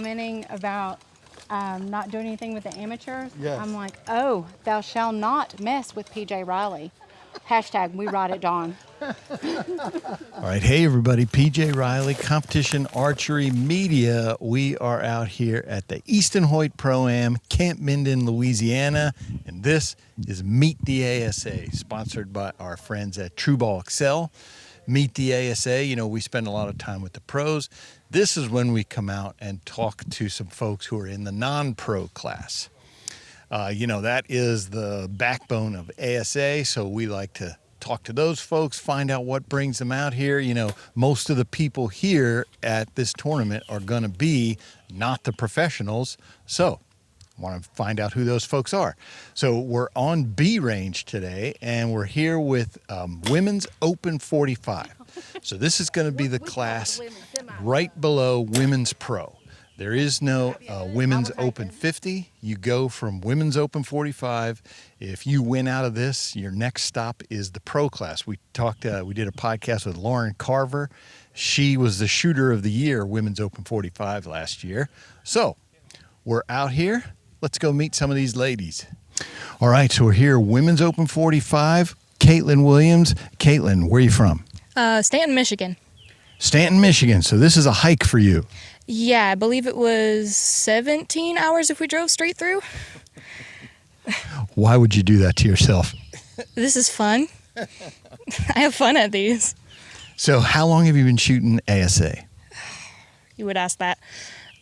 commenting about not doing anything with the amateurs. Yes. I'm like, oh, thou shalt not mess with PJ Riley. Hashtag we ride at dawn. All right. Hey, everybody. PJ Riley, Competition Archery Media. We are out here at the Easton Hoyt Pro-Am, Camp Minden, Louisiana. And this is Meet the ASA, sponsored by our friends at True Ball Excel. Meet the ASA. You know, we spend a lot of time with the pros. This is when we come out and talk to some folks who are in the non-pro class. You know, that is the backbone of ASA, so we like to talk to those folks, find out what brings them out here. You know, most of the people here at this tournament are going to be not the professionals, so I want to find out who those folks are. So we're on B range today, and we're here with Women's Open 45. So this is going to be the class right below Women's Pro. There is no Women's Open 50. You go from Women's Open 45. If you win out of this, your next stop is the pro class. We did a podcast with Lauren Carver. She was the shooter of the year, Women's Open 45 last year. So we're out here. Let's go meet some of these ladies. All right, so we're here, Women's Open 45. Caitlin Williams. Caitlin, where are you from? Stanton, Michigan. Stanton, Michigan. So this is a hike for you. Yeah, I believe it was 17 hours if we drove straight through. Why would you do that to yourself? This is fun. I have fun at these. So how long have you been shooting ASA? You would ask that.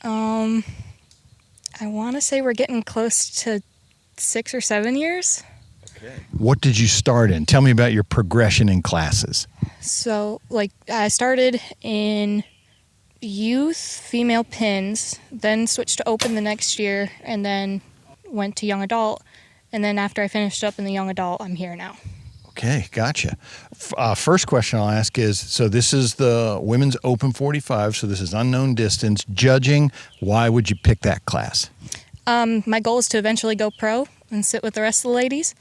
I want to say we're getting close to 6 or 7 years. Okay. What did you start in? Tell me about your progression in classes. So, I started in youth female pins, then switched to open the next year, and then went to young adult. And then after I finished up in the young adult, I'm here now. Okay, gotcha. First question I'll ask is, so this is the Women's Open 45, so this is unknown distance. Judging, why would you pick that class? My goal is to eventually go pro and sit with the rest of the ladies.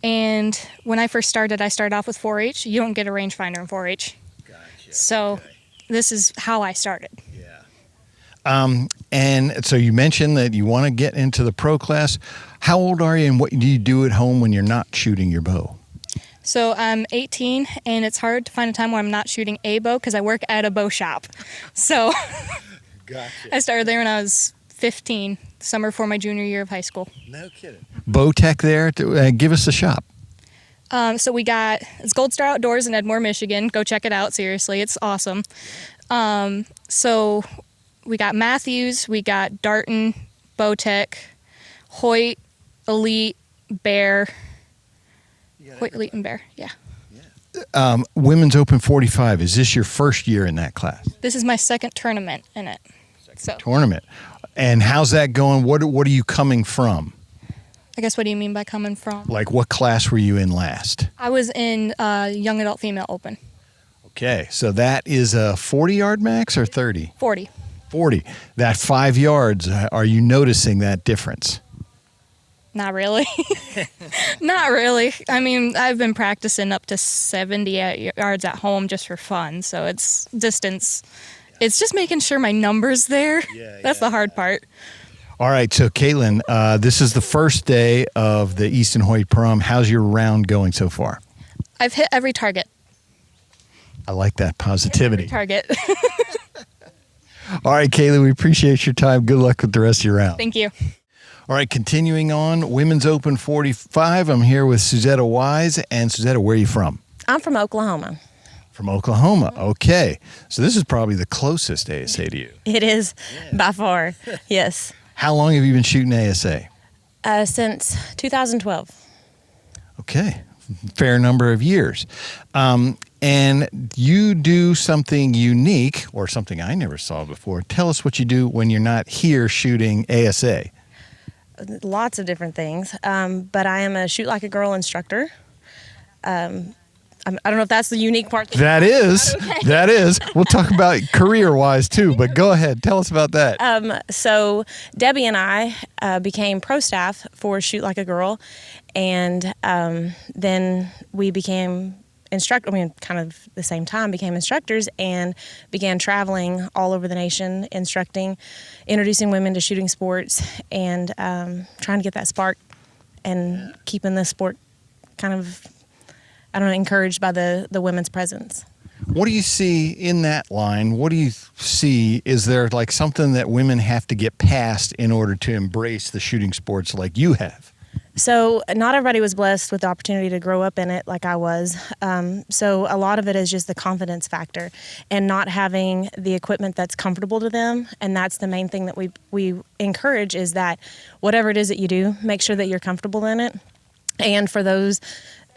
And when I first started, I started off with 4-H. You don't get a rangefinder in 4-H. Gotcha. So okay. This is how I started. Yeah. And so you mentioned that you want to get into the pro class. How old are you, and what do you do at home when you're not shooting your bow? So I'm 18, and it's hard to find a time where I'm not shooting a bow because I work at a bow shop. So Gotcha. I started there when I was 15, summer before my junior year of high school. No kidding. Bow Tech there, give us a shop. So it's Gold Star Outdoors in Edmore, Michigan. Go check it out, seriously. It's awesome. So we got Matthews, we got Darton, Bowtech, Hoyt, Elite, Bear. Hoyt, Elite, and Bear, yeah. Women's Open 45, is this your first year in that class? This is my second tournament in it. Tournament. And how's that going? What are you coming from? I guess, what do you mean by coming from? Like, what class were you in last? I was in Young Adult Female Open. Okay, so that is a 40-yard max or 30? 40. 40. That 5 yards, are you noticing that difference? Not really. Not really. I mean, I've been practicing up to 70 yards at home just for fun, so it's distance. It's just making sure my number's there. That's the hard part. All right, so Caitlin, this is the first day of the Easton Hoyt Pro-Am. How's your round going so far? I've hit every target. I like that positivity. Every target. All right, Caitlin, we appreciate your time. Good luck with the rest of your round. Thank you. All right, continuing on, Women's Open 45. I'm here with Susetta Wise. And Susetta, where are you from? I'm from Oklahoma. From Oklahoma. Okay. So this is probably the closest ASA to you. It is, by far, yes. How long have you been shooting ASA? Since 2012. Okay. Fair number of years. And you do something unique, or something I never saw before. Tell us what you do when you're not here shooting ASA. Lots of different things, but I am a Shoot Like a Girl instructor. I don't know if that's the unique part. That is. Okay. That is. We'll talk about career-wise too, but go ahead. Tell us about that. So Debbie and I became pro staff for Shoot Like a Girl, and then we became kind of the same time became instructors and began traveling all over the nation, introducing women to shooting sports, and trying to get that spark and keeping the sport kind of, I don't know, encouraged by the women's presence. What do you see in that line? What do you see? Is there like something that women have to get past in order to embrace the shooting sports like you have? So not everybody was blessed with the opportunity to grow up in it like I was. So a lot of it is just the confidence factor and not having the equipment that's comfortable to them. And that's the main thing that we encourage, is that whatever it is that you do, make sure that you're comfortable in it. And for those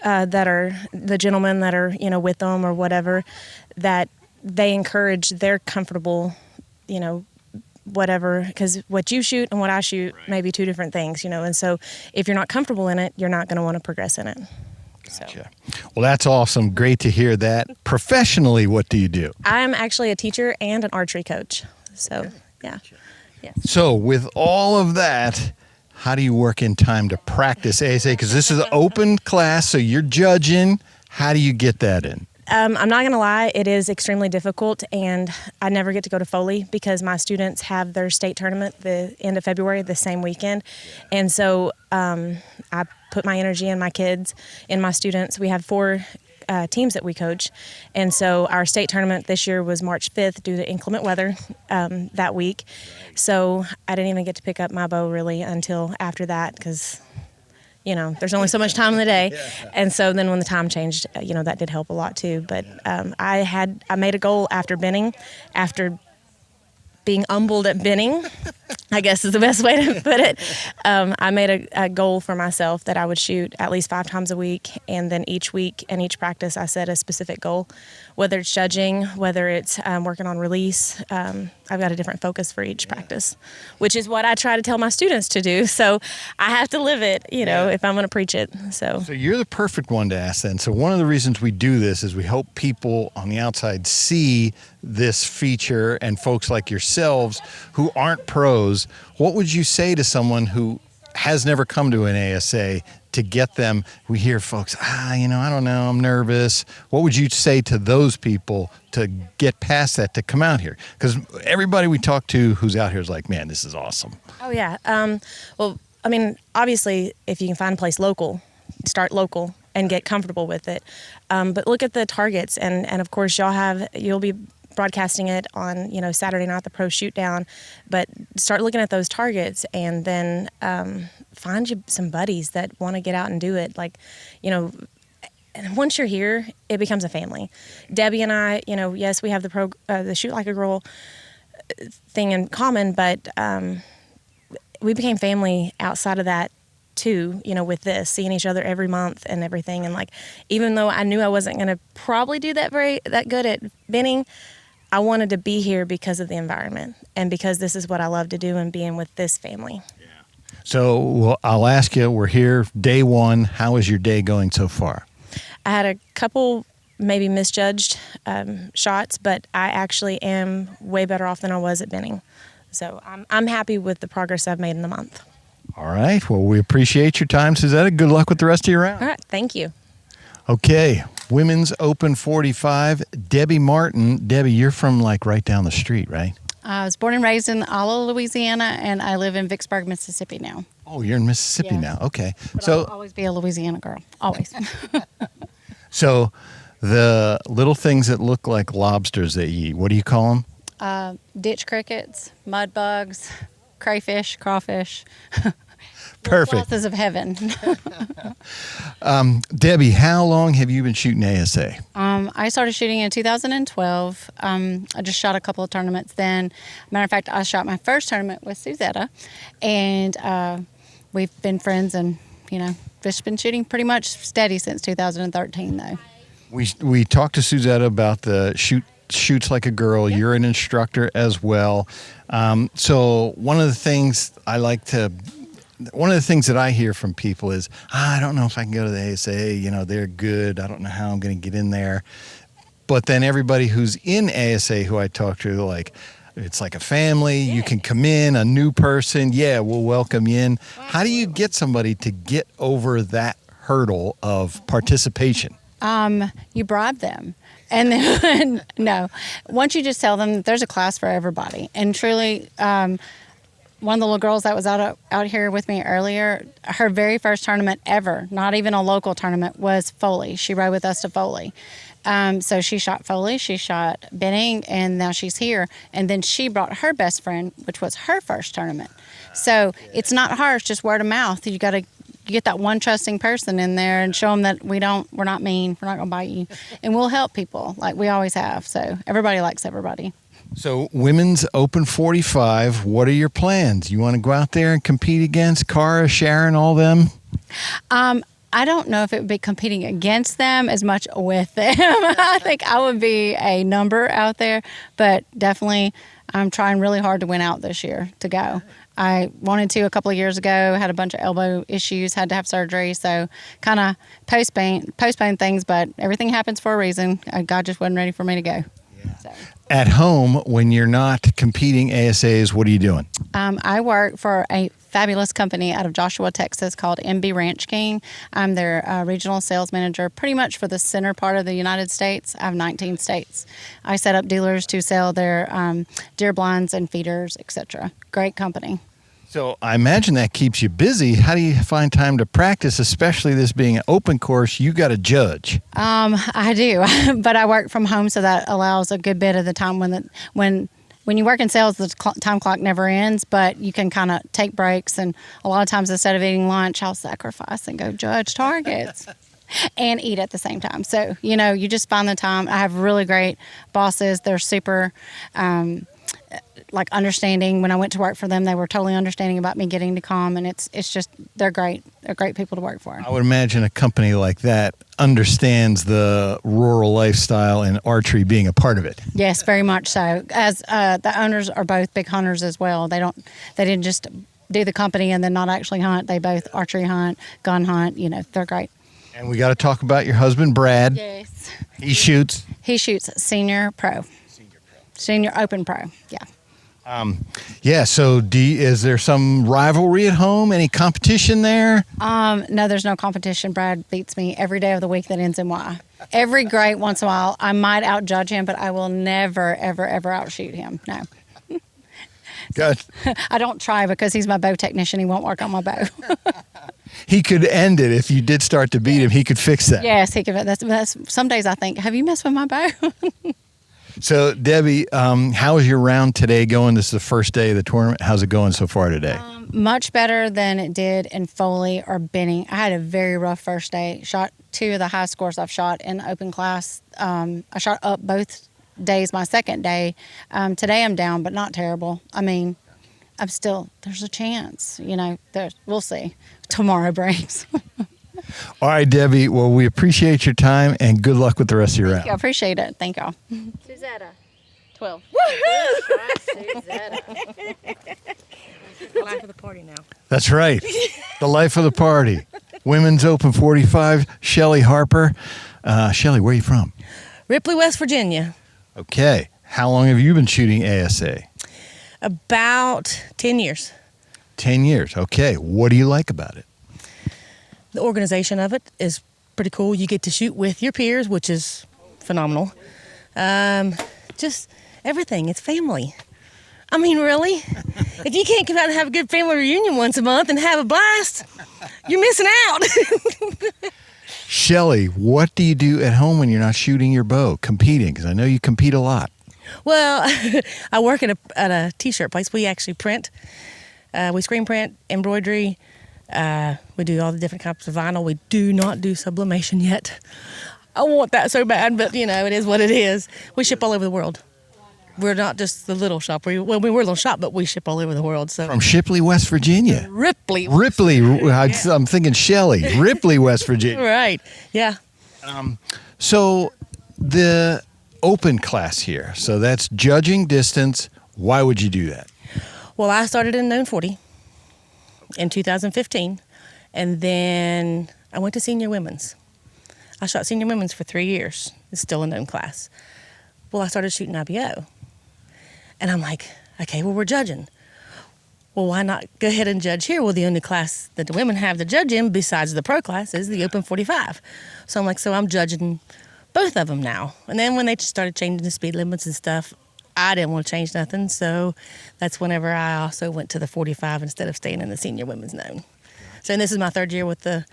that are the gentlemen that are, with them or whatever, that they encourage they're comfortable, whatever, because what you shoot and what I shoot may be two different things, and so if you're not comfortable in it, you're not going to want to progress in it. Gotcha. Well, that's awesome. Great to hear that. Professionally, what do you do? I'm actually a teacher and an archery coach. So, yeah. Yes. So with all of that, how do you work in time to practice ASA? Because this is an open class, so you're judging. How do you get that in? I'm not going to lie, it is extremely difficult, and I never get to go to Foley because my students have their state tournament the end of February, the same weekend. And so I put my energy in my kids, in my students. We have 4 teams that we coach. And so our state tournament this year was March 5th due to inclement weather that week. So I didn't even get to pick up my bow really until after that, because there's only so much time in the day. And so then when the time changed, that did help a lot too. But I made a goal after binning, after being humbled at binning, I guess is the best way to put it. I made a goal for myself that I would shoot at least 5 times a week. And then each week and each practice, I set a specific goal, whether it's judging, whether it's working on release. I've got a different focus for each practice, which is what I try to tell my students to do. So I have to live it, if I'm going to preach it. So you're the perfect one to ask then. So one of the reasons we do this is we hope people on the outside see this feature, and folks like yourselves who aren't pros. What would you say to someone who has never come to an ASA to get them? We hear folks, I don't know, I'm nervous. What would you say to those people to get past that, to come out here? Because everybody we talk to who's out here is like, man, this is awesome. Oh, yeah. Well, I mean, obviously, if you can find a place local, start local and get comfortable with it. But look at the targets. And of course, you'll be broadcasting it on, Saturday night, the pro shoot down, but start looking at those targets, and then find you some buddies that want to get out and do it. Like, and once you're here, it becomes a family. Debbie and I, yes, we have the Shoot Like a Girl thing in common, but we became family outside of that too, with this, seeing each other every month and everything. And like, even though I knew I wasn't going to probably do that good at binning, I wanted to be here because of the environment and because this is what I love to do, and being with this family. Yeah. So I'll ask you, we're here day 1. How is your day going so far? I had a couple maybe misjudged shots, but I actually am way better off than I was at binning. So I'm happy with the progress I've made in the month. All right. Well, we appreciate your time, Susetta. Good luck with the rest of your round. All right. Thank you. Okay. Women's Open 45, Debbie Martin. Debbie, you're from like right down the street, right? I was born and raised in Alla, Louisiana, and I live in Vicksburg, Mississippi now. Oh, you're in Mississippi now. Okay. But So I'll always be a Louisiana girl. Always. So the little things that look like lobsters that you eat, what do you call them? Ditch crickets, mud bugs, crayfish, crawfish. Perfect. Sauces of heaven. Debbie, how long have you been shooting ASA? I started shooting in 2012. I just shot a couple of tournaments then. Matter of fact, I shot my first tournament with Susetta, and we've been friends, and just been shooting pretty much steady since 2013 though. We talked to Susetta about the Shoots Like a Girl. Yep. You're an instructor as well. So one of the things that I hear from people is, I don't know if I can go to the ASA, they're good. I don't know how I'm going to get in there. But then everybody who's in ASA who I talk to, they're like, it's like a family. Yeah. You can come in, a new person. Yeah, we'll welcome you in. How do you get somebody to get over that hurdle of participation? You bribe them. And then, no, once you just tell them that there's a class for everybody. And truly, one of the little girls that was out here with me earlier, her very first tournament ever, not even a local tournament, was Foley. She rode with us to Foley. So she shot Foley, she shot Benning, and now she's here. And then she brought her best friend, which was her first tournament. So it's not harsh, just word of mouth. You got to get that one trusting person in there and show them that we're not mean, we're not going to bite you. And we'll help people like we always have. So everybody likes everybody. So Women's Open 45, what are your plans? You want to go out there and compete against Cara, Sharon, all them? I don't know if it would be competing against them as much with them. I think I would be a number out there, but definitely I'm trying really hard to win out this year to go. I wanted to a couple of years ago, had a bunch of elbow issues, had to have surgery, so kind of postponed things, but everything happens for a reason. God just wasn't ready for me to go. Yeah. So. At home, when you're not competing ASAs, what are you doing? I work for a fabulous company out of Joshua, Texas called MB Ranch King. I'm their regional sales manager pretty much for the center part of the United States. I have 19 states. I set up dealers to sell their deer blinds and feeders, etc. Great company. So I imagine that keeps you busy. How do you find time to practice, especially this being an open course? You got to judge. I do, but I work from home, so that allows a good bit of the time when you work in sales, the time clock never ends, but you can kind of take breaks. And a lot of times instead of eating lunch, I'll sacrifice and go judge targets and eat at the same time. So, you just find the time. I have really great bosses. They're super understanding. When I went to work for them, they were totally understanding about me getting to come, and it's just, they're great. They're great people to work for. I would imagine a company like that understands the rural lifestyle and archery being a part of it. Yes, very much so. As the owners are both big hunters as well. They didn't just do the company and then not actually hunt. They both archery hunt, gun hunt. They're great. And we got to talk about your husband, Brad. Yes. He shoots senior pro. Senior open pro. Yeah. So is there some rivalry at home? Any competition there? No, there's no competition. Brad beats me every day of the week that ends in Y. Every great once in a while, I might outjudge him, but I will never, ever, ever outshoot him. No. Good. I don't try because he's my bow technician. He won't work on my bow. He could end it if you did start to beat him. He could fix that. Yes, he could. That's some days I think, have you messed with my bow? So, Debbie, how is your round today going? This is the first day of the tournament. How's it going so far today? Much better than it did in Foley or Benning. I had a very rough first day. Shot 2 of the high scores I've shot in open class. I shot up both days my second day. Today I'm down, but not terrible. I mean, there's a chance. We'll see. Tomorrow breaks. All right, Debbie. Well, we appreciate your time and good luck with the rest of your round. I appreciate it. Thank y'all. Susetta. 12. The life of the party now. That's right. The life of the party. Women's Open 45, Shelly Harper. Shelly, where are you from? Ripley, West Virginia. Okay. How long have you been shooting ASA? About 10 years. 10 years. Okay. What do you like about it? The organization of it is pretty cool. You get to shoot with your peers, which is phenomenal. Just everything. It's family. I mean, really? If you can't come out and have a good family reunion once a month and have a blast, you're missing out. Shelly, what do you do at home when you're not shooting your bow, competing? Because I know you compete a lot. Well, I work at a T-shirt place. We actually print. We screen print, embroidery. We do all the different types of vinyl. We do not do sublimation yet. I want that so bad, but it is what it is. We ship all over the world. We're not just the little shop. We're a little shop, but we ship all over the world. So from Shipley, West Virginia. Ripley. I'm thinking Shelly. Ripley, West Virginia. Right. Yeah. So the open class here. So that's judging distance. Why would you do that? Well, I started in known 40 in 2015, and then I went to senior women's. I shot senior women's for 3 years. It's still a known class. Well, I started shooting IBO, and I'm like, okay, well, we're judging. well, why not go ahead and judge here? Well, the only class that the women have to judge in besides the pro class is the open 45. So I'm like, so I'm judging both of them now. And then when they just started changing the speed limits and stuff, I didn't want to change nothing. So that's whenever I also went to the 45 instead of staying in the senior women's known. So and this is my third year with the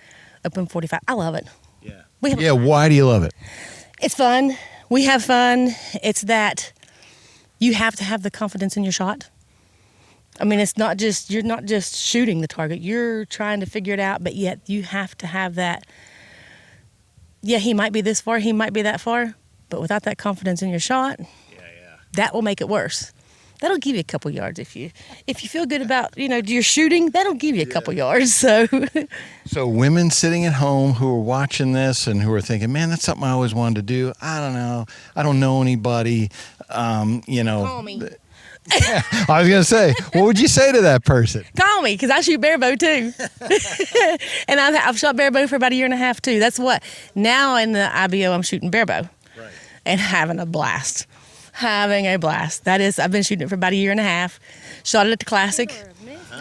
open 45. I love it. Yeah. Why do you love it? It's fun. We have fun. It's that you have to have the confidence in your shot. I mean, you're not just shooting the target. You're trying to figure it out, but yet you have to have that. Yeah, he might be this far, he might be that far, but without that confidence in your shot, that will make it worse. That'll give you a couple yards if you feel good about your shooting. That'll give you a couple yards. So women sitting at home who are watching this and who are thinking, man, that's something I always wanted to do. I don't know. I don't know anybody. Call me. I was going to say, what would you say to that person? Call me, because I shoot barebow too. And I've shot barebow for about a year and a half too. That's what, now in the IBO, I'm shooting barebow. Right. And having a blast. That is, I've been shooting it for about a year and a half. Shot it at the Classic.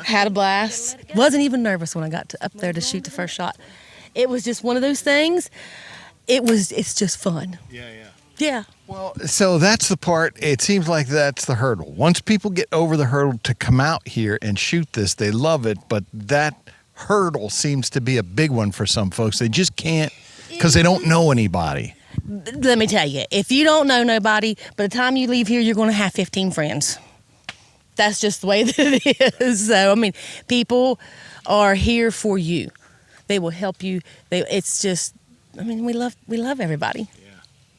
Had a blast. Wasn't even nervous when I got up there to shoot the first shot. It was just one of those things. It's just fun. Yeah. Well, so that's the part, it seems like that's the hurdle. Once people get over the hurdle to come out here and shoot this, they love it, but that hurdle seems to be a big one for some folks. They just can't, because they don't know anybody. Let me tell you, if you don't know nobody, by the time you leave here, you're going to have 15 friends. That's just the way that it is. So, I mean, people are here for you. They will help you. It's just, I mean, we love everybody.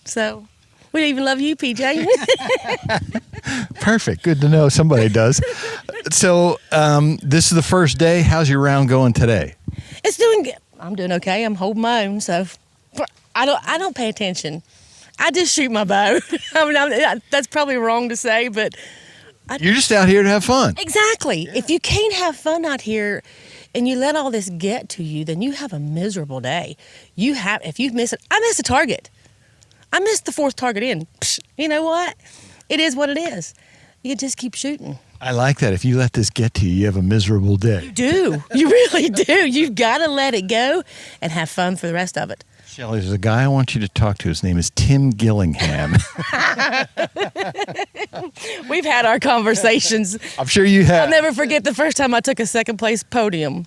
So we even love you, PJ. Perfect. Good to know somebody does. So this is the first day. How's your round going today? It's doing good. I'm doing okay. I'm holding my own. So I don't pay attention. I just shoot my bow. I mean, that's probably wrong to say, but you're just out here to have fun. Exactly. Yeah. If you can't have fun out here and you let all this get to you, then you have a miserable day. If you miss it, I missed a target. I missed the fourth target in. Psh, you know what? It is what it is. You just keep shooting. I like that. If you let this get to you, you have a miserable day. You do. You really do. You've got to let it go and have fun for the rest of it. Shelly, there's a guy I want you to talk to. His name is Tim Gillingham. We've had our conversations. I'm sure you have. I'll never forget the first time I took a second place podium.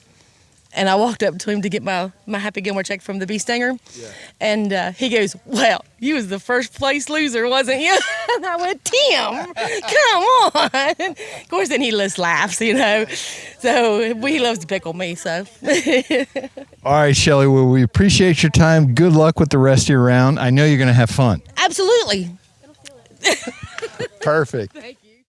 And I walked up to him to get my Happy Gilmore check from the bee stinger. Yeah. And he goes, well, you was the first place loser, wasn't you? And I went, Tim, come on. Of course, then he just laughs, So he loves to pickle me, so. All right, Shelly, well, we appreciate your time. Good luck with the rest of your round. I know you're going to have fun. Absolutely. Perfect.